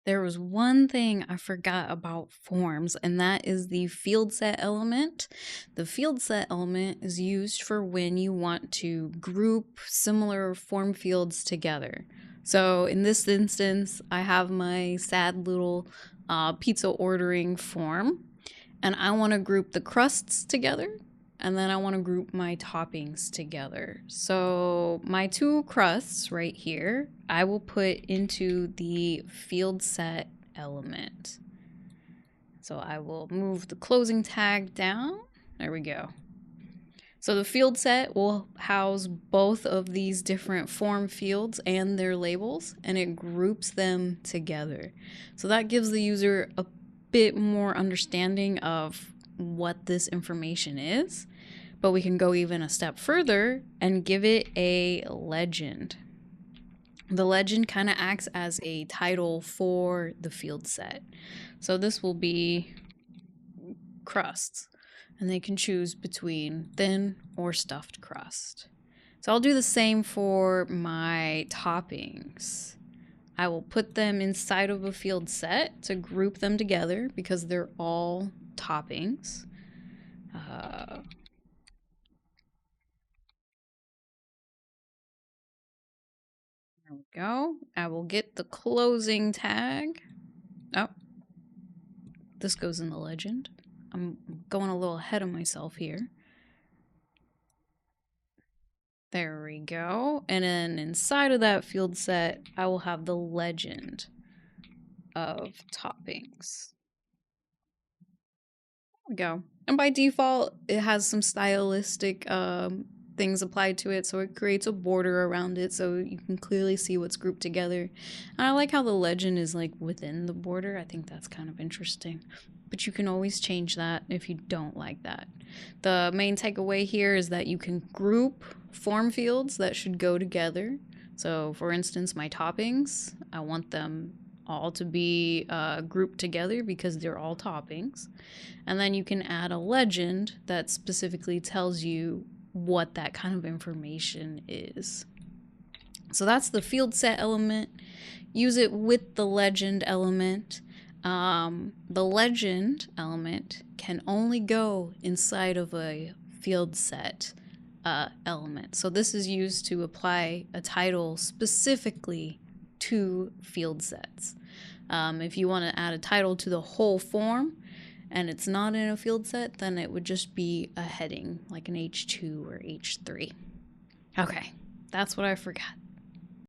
There was one thing I forgot about forms, and that is the Fieldset element. The Fieldset element is used for when you want to group similar form fields together. So in this instance, I have my sad little pizza ordering form, and I want to group the crusts together, and then I want to group my toppings together. So my two crusts right here, I will put into the Fieldset element. So I will move the closing tag down. There we go. So the Fieldset will house both of these different form fields and their labels, and it groups them together. So that gives the user a bit more understanding of what this information is, but we can go even a step further and give it a legend. The legend kind of acts as a title for the Fieldset. So this will be crusts, and they can choose between thin or stuffed crust. So I'll do the same for my toppings. I will put them inside of a Fieldset to group them together because they're all toppings. There we go. I will get the closing tag. Oh, this goes in the legend. I'm going a little ahead of myself here. There we go. And then inside of that Fieldset, I will have the legend of toppings. There we go. And by default, it has some stylistic things applied to it, so it creates a border around it so you can clearly see what's grouped together. And I like how the legend is like within the border. I think that's kind of interesting, but you can always change that if you don't like that. The main takeaway here is that you can group form fields that should go together. So for instance, my toppings, I want them all to be grouped together because they're all toppings. And then you can add a legend that specifically tells you what that kind of information is. So that's the Fieldset element. Use it with the legend element. The legend element can only go inside of a Fieldset element. So this is used to apply a title specifically to Fieldsets. If you want to add a title to the whole form and it's not in a Fieldset, then it would just be a heading like an H2 or H3. Okay, that's what I forgot.